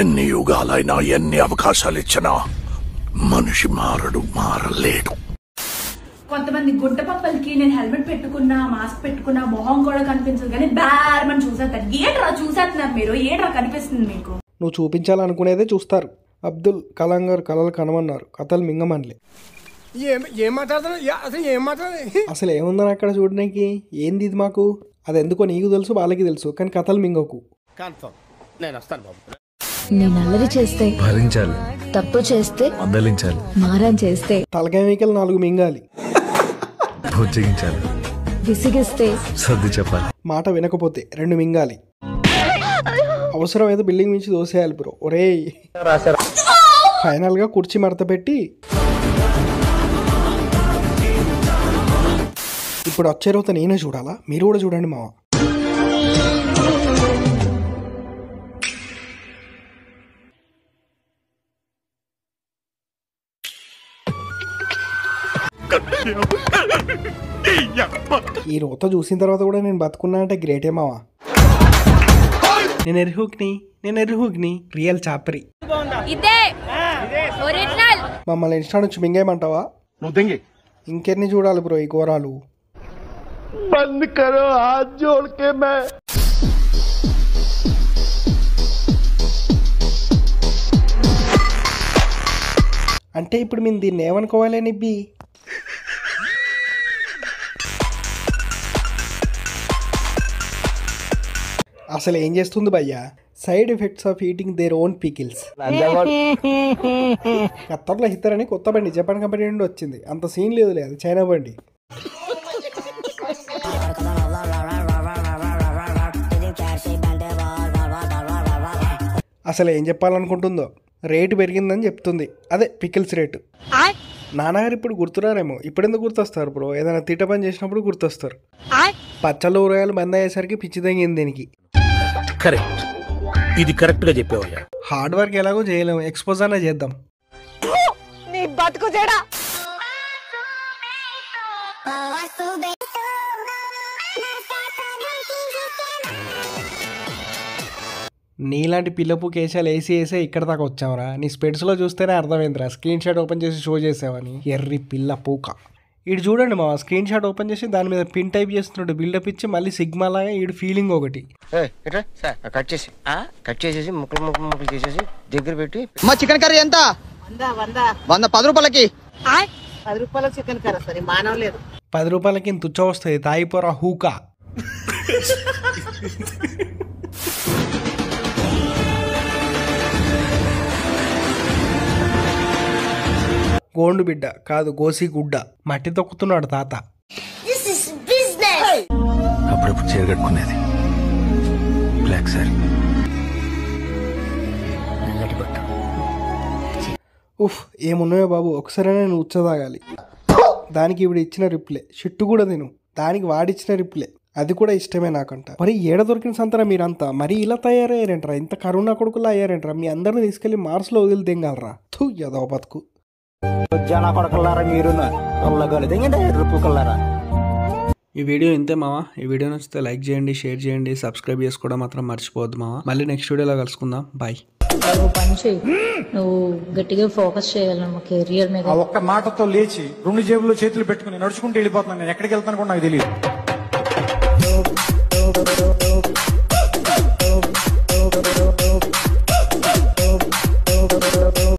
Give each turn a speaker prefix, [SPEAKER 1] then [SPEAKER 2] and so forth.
[SPEAKER 1] ఎన్ని యుగాలైనా ఎన్ని అవకాశాలు ఇచ్చినా మనిషి మారలేడు.
[SPEAKER 2] కొంతమంది గుడ్డ పప్పలకి నేను హెల్మెట్ పెట్టుకున్నా, మాస్క్ పెట్టుకున్నా, మొహం కూడా కనిపించదు కానీ బ్యార్మని చూసేస్తారు. ఏంట్రా చూసేస్తున్నారు మీరు? ఏంట్రా కనిపిస్తుంది మీకు?
[SPEAKER 3] నువ్వు చూపించాలనుకునేదే చూస్తారు. అబ్దుల్ కలాం గారు కలలు కనమన్నారు, కథలు మింగమనలే. అసలు ఏముందని అక్కడ చూడడానికి? ఏంది ఇది మాకు? అది ఎందుకో నీకు తెలుసు, వాళ్ళకి తెలుసు, కానీ కథలు మింగకు.
[SPEAKER 4] నేను అల్లరి చేస్తే
[SPEAKER 5] భరించాలి,
[SPEAKER 4] తప్పు చేస్తే
[SPEAKER 5] మందలించాలి,
[SPEAKER 4] మారం చేస్తే
[SPEAKER 3] తలకాయ మీకలు 4 మింగాలి,
[SPEAKER 5] భోజగించాలి,
[SPEAKER 4] విసిగిస్తే
[SPEAKER 5] సర్ది చెప్పాలి,
[SPEAKER 3] మాట వినకపోతే 2 మింగాలి. అవసరం ఏదో బిల్డింగ్ నుంచి దోసేయాలి బ్రో. ఒరే ఫైనల్ గా కుర్చీ మడత పెట్టి ఇప్పుడు వచ్చే రోజు నేనే చూడాలా? మీరు కూడా చూడండి మావా. ఈ రోత చూసిన తర్వాత కూడా నేను బతుకున్నా అంటే గ్రేటే మావా. నేను ఎర్హుగ్ని రియల్ చాపరి. మమ్మల్ని ఇన్స్టా నుంచి మింగేయమంటావా? ఇంకెన్ని చూడాలి బ్రో ఈ ఘోరాలు? అంటే ఇప్పుడు మేము దీన్ని ఏమనుకోవాలి నిబ్బి? అసలు ఏం చేస్తుంది భయ్యా? Side effects of eating their own pickles. ఖత్తర్లో హిత్తర్ అని కొత్త బండి జపాన్ కంపెనీ నుండి వచ్చింది. అంత సీన్ లేదు, అది చైనా బండి. అసలు ఏం చెప్పాలనుకుంటుందో? రేటు పెరిగిందని చెప్తుంది. అదే పికిల్స్ రేటు. నాన్నగారు ఇప్పుడు గుర్తురారేమో. ఇప్పుడెందుకు గుర్తొస్తారు బ్రో? ఏదైనా తిట్ట పని చేసినప్పుడు గుర్తొస్తారు. పచ్చళ్ళు ఊరగాయలు బంద్ అయ్యేసరికి పిచ్చి తగ్గింది దీనికి.
[SPEAKER 1] కరెక్ట్, ఇది కరెక్ట్ గా చెప్పావయ్యా.
[SPEAKER 3] హార్డ్ వర్క్ ఎలాగో చేయలేము, ఎక్స్పోజ్ అనే చేద్దాం. నీలాంటి పిల్లపు కేశాలు వేసే ఇక్కడ దాకా వచ్చావురా. నీ స్పెడ్స్లో చూస్తేనే అర్థమైందిరా. స్క్రీన్ షాట్ ఓపెన్ చేసి షో చేసావని. ఎర్రి పిల్ల పూక. ఈడు చూడండి మా స్క్రీన్ షాట్ ఓపెన్ చేసి దాని మీద పిన్ టైప్ చేస్తున్నాడు. బిల్డప్ ఇచ్చి మళ్ళీ సిగ్మా లాగా ఈడు ఫీలింగ్ ఒకటి.
[SPEAKER 6] కట్ చేసేసి ముక్కలు చేసేసి దగ్గర పెట్టి.
[SPEAKER 7] మా చికెన్ కర్రీ ఎంత? 100 10 రూపాయలకి.
[SPEAKER 6] 10 రూపాయల చికెన్ కర్రీ సరే మానవ లేదు.
[SPEAKER 3] 10 రూపాయలకి ఇంత తుచ్చ వస్తుంది. తాయిపోరా హూకా. గోండు బిడ్డ కాదు, గోసి గుడ్డ. మట్టి తొక్కుతున్నాడు తాత.
[SPEAKER 5] అప్పుడప్పుడు చేరగట్టుకునేది బ్లాక్ సారీ.
[SPEAKER 3] ఉఫ్ ఏమున్నాయో బాబు, ఒకసారి నేను ఉచ్చదాగాలి. దానికి ఇప్పుడు ఇచ్చిన రిప్లే. షిట్టు కూడా తిను. దానికి వాడిచ్చిన రిప్లే. అది కూడా ఇష్టమే నాకంట. మరి ఏడ దొరికిన సంతరా మీరంతా? మరి ఇలా తయారయ్యారంటరా? ఇంత కరోనా కొడుకులా అయ్యారంటరా? మీ అందరిని తీసుకెళ్లి మార్స్లో వదిలి తెంగాలరా? థూ యదో బతుకు. ఈ వీడియో ఇంతే మావా. ఈ వీడియో నచ్చితే లైక్ చేయండి, షేర్ చేయండి, సబ్స్క్రైబ్ చేసుకోవడం మాత్రం మర్చిపోవద్దు మావా. మళ్ళీ నెక్స్ట్ వీడియోలో కలుసుకుందాం. బాయ్.
[SPEAKER 4] పని చేయి, నువ్వు గట్టిగా ఫోకస్ చేయాలి మా కెరియర్ మీద.
[SPEAKER 8] ఒక్క మాటతో లేచి 2 జేబుల్లో చేతులు పెట్టుకుని నడుచుకుంటూ వెళ్ళిపోతున్నాను. నేను ఎక్కడికి వెళ్తాను కూడా నాకు తెలియదు.